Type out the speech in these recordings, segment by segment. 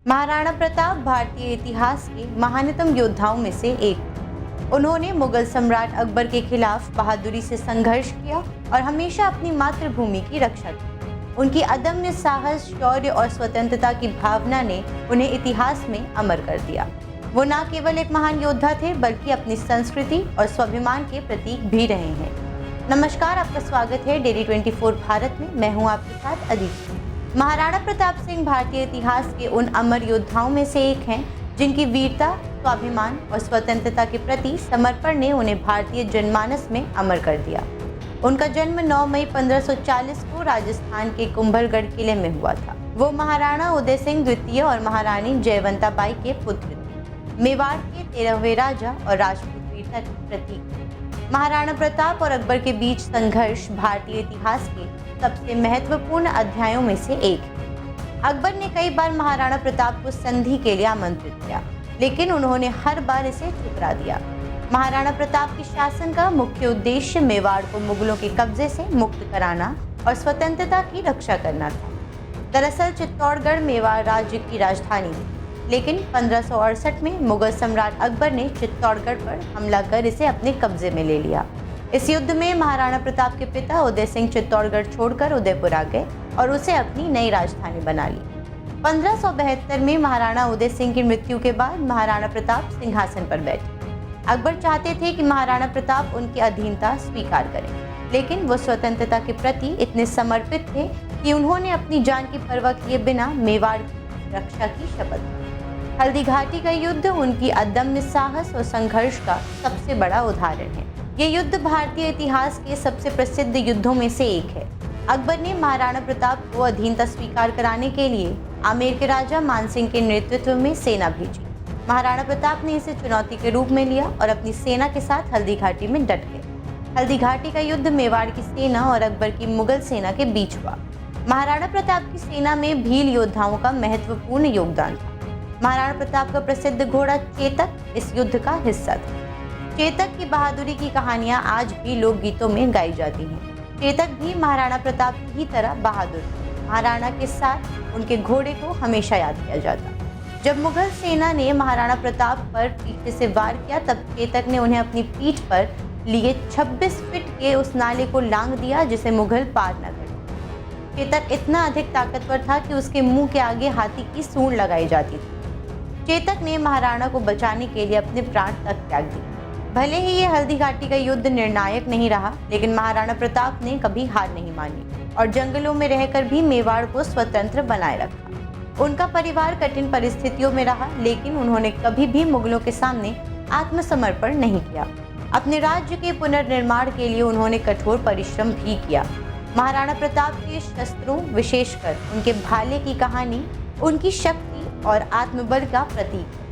महाराणा प्रताप भारतीय इतिहास के महानतम योद्धाओं में से एक। उन्होंने मुगल सम्राट अकबर के खिलाफ बहादुरी से संघर्ष किया और हमेशा अपनी मातृभूमि की रक्षा की। उनकी अदम्य साहस, शौर्य और स्वतंत्रता की भावना ने उन्हें इतिहास में अमर कर दिया। वो न केवल एक महान योद्धा थे, बल्कि अपनी संस्कृति और स्वाभिमान के प्रतीक भी रहे हैं। नमस्कार, आपका स्वागत है डेली 24 भारत में। मैं हूं आपके साथ अदिति। महाराणा प्रताप सिंह भारतीय इतिहास के उन अमर योद्धाओं में से एक हैं जिनकी वीरता, स्वाभिमान और स्वतंत्रता के प्रति समर्पण ने उन्हें भारतीय जनमानस में अमर कर दिया। उनका जन्म 9 मई 1540 को राजस्थान के कुंभलगढ़ किले में हुआ था। वो महाराणा उदय सिंह द्वितीय और महारानी जयवंता बाई के पुत्र थे। मेवाड़ के 13वें राजा और राजपूत वीरता के प्रतीक थे। महाराणा प्रताप और अकबर के बीच संघर्ष भारतीय इतिहास के सबसे महत्वपूर्ण अध्यायों में से एक है। अकबर ने कई बार महाराणा प्रताप को संधि के लिए आमंत्रित किया, लेकिन उन्होंने हर बार इसे ठुकरा दिया। महाराणा प्रताप के शासन का मुख्य उद्देश्य मेवाड़ को मुगलों के कब्जे से मुक्त कराना और स्वतंत्रता की रक्षा करना था। दरअसल चित्तौड़गढ़ मेवाड़ राज्य की राजधानी थी, लेकिन 1568 में मुगल सम्राट अकबर ने चित्तौड़गढ़ पर हमला कर इसे अपने कब्जे में ले लिया। इस युद्ध में महाराणा प्रताप के पिता उदय सिंह चित्तौड़गढ़ छोड़कर उदयपुर आ गए और उसे अपनी नई राजधानी बना ली। 1572 में महाराणा उदय सिंह की मृत्यु के बाद महाराणा प्रताप सिंहासन पर बैठे। अकबर चाहते थे कि महाराणा प्रताप उनकी अधीनता स्वीकार करें, लेकिन वो स्वतंत्रता के प्रति इतने समर्पित थे कि उन्होंने अपनी जान की परवाह किए बिना मेवाड़ की रक्षा की शपथ ली। हल्दी घाटी का युद्ध उनकी अदम्य साहस और संघर्ष का सबसे बड़ा उदाहरण है। ये युद्ध भारतीय इतिहास के सबसे प्रसिद्ध युद्धों में से एक है। अकबर ने महाराणा प्रताप को अधीनता स्वीकार कराने के लिए आमेर के राजा मानसिंह के नेतृत्व में सेना भेजी। महाराणा प्रताप ने इसे चुनौती के रूप में लिया और अपनी सेना के साथ हल्दी घाटी में डट गए। हल्दी घाटी का युद्ध मेवाड़ की सेना और अकबर की मुगल सेना के बीच हुआ। महाराणा प्रताप की सेना में भील योद्धाओं का महत्वपूर्ण योगदान था। महाराणा प्रताप का प्रसिद्ध घोड़ा चेतक इस युद्ध का हिस्सा था। चेतक की बहादुरी की कहानियां आज भी लोकगीतों में गाई जाती हैं। चेतक भी महाराणा प्रताप की ही तरह बहादुर थे। महाराणा के साथ उनके घोड़े को हमेशा याद किया जाता। जब मुगल सेना ने महाराणा प्रताप पर पीछे से वार किया, तब चेतक ने उन्हें अपनी पीठ पर लिए 26 फीट के उस नाले को लांघ दिया जिसे मुगल पार न कर। चेतक इतना अधिक ताकतवर था कि उसके मुंह के आगे हाथी की सूंड लगाई जाती थी। चेतक ने महाराणा को बचाने के लिए अपने प्राण तक त्याग दिए। भले ही ये हल्दी घाटी का युद्ध निर्णायक नहीं रहा, लेकिन महाराणा प्रताप ने कभी हार नहीं मानी और जंगलों में रहकर भी मेवाड़ को स्वतंत्र बनाए रखा। उनका परिवार कठिन परिस्थितियों में रहा, लेकिन उन्होंने कभी भी मुगलों के सामने आत्मसमर्पण नहीं किया। अपने राज्य के पुनर्निर्माण के लिए उन्होंने कठोर परिश्रम भी किया। महाराणा प्रताप के शस्त्रों, विशेषकर उनके भाले की कहानी उनकी शक्ति और आत्मबल का प्रतीक है।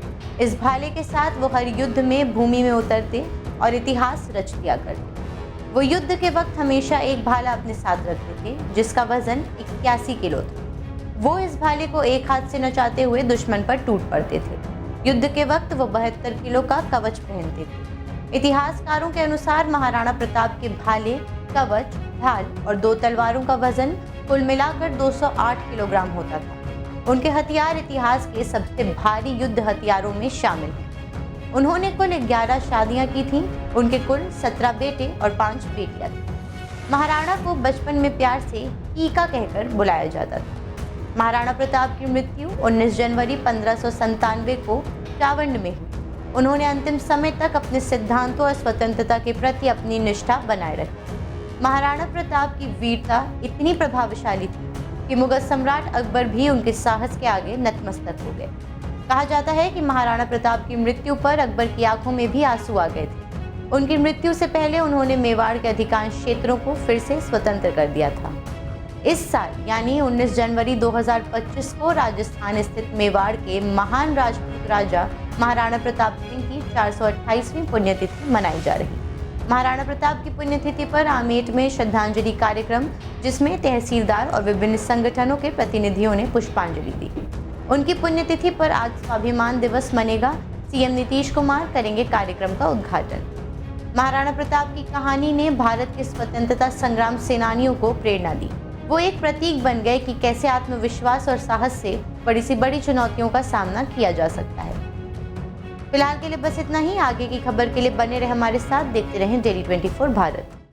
इस भाले के साथ वो हर युद्ध में भूमि में उतरते और इतिहास रच दिया करते। वो युद्ध के वक्त हमेशा एक भाला अपने साथ रखते थे, जिसका वजन 81 किलो था। वो इस भाले को एक हाथ से नचाते हुए दुश्मन पर टूट पड़ते थे। युद्ध के वक्त वो 72 किलो का कवच पहनते थे। इतिहासकारों के अनुसार महाराणा प्रताप के भाले, कवच, ढाल और 2 तलवारों का वजन कुल मिलाकर 208 किलोग्राम होता था। उनके हथियार इतिहास के सबसे भारी युद्ध हथियारों में शामिल हैं। उन्होंने कुल 11 शादियां की थीं। उनके कुल 17 बेटे और 5 बेटियां थीं। महाराणा को बचपन में प्यार से कीका कहकर बुलाया जाता था। महाराणा प्रताप की मृत्यु 19 जनवरी 1597 को चावंड में हुई। उन्होंने अंतिम समय तक अपने सिद्धांतों और स्वतंत्रता के प्रति अपनी निष्ठा बनाए रखी। महाराणा प्रताप की वीरता इतनी प्रभावशाली थी कि मुगल सम्राट अकबर भी उनके साहस के आगे नतमस्तक हो गए। कहा जाता है कि महाराणा प्रताप की मृत्यु पर अकबर की आंखों में भी आंसू आ गए थे। उनकी मृत्यु से पहले उन्होंने मेवाड़ के अधिकांश क्षेत्रों को फिर से स्वतंत्र कर दिया था। इस साल यानी 19 जनवरी 2025 को राजस्थान स्थित मेवाड़ के महान राजपूत राजा महाराणा प्रताप सिंह की 428वीं पुण्यतिथि मनाई जा रही। महाराणा प्रताप की पुण्यतिथि पर आमेर में श्रद्धांजलि कार्यक्रम, जिसमें तहसीलदार और विभिन्न संगठनों के प्रतिनिधियों ने पुष्पांजलि दी। उनकी पुण्यतिथि पर आज स्वाभिमान दिवस मनेगा। सीएम नीतीश कुमार करेंगे कार्यक्रम का उद्घाटन। महाराणा प्रताप की कहानी ने भारत के स्वतंत्रता संग्राम सेनानियों को प्रेरणा दी। वो एक प्रतीक बन गए कि कैसे आत्मविश्वास और साहस से बड़ी सी बड़ी चुनौतियों का सामना किया जा सकता है। फिलहाल के लिए बस इतना ही। आगे की खबर के लिए बने रहे हमारे साथ, देखते रहें डेली 24 भारत।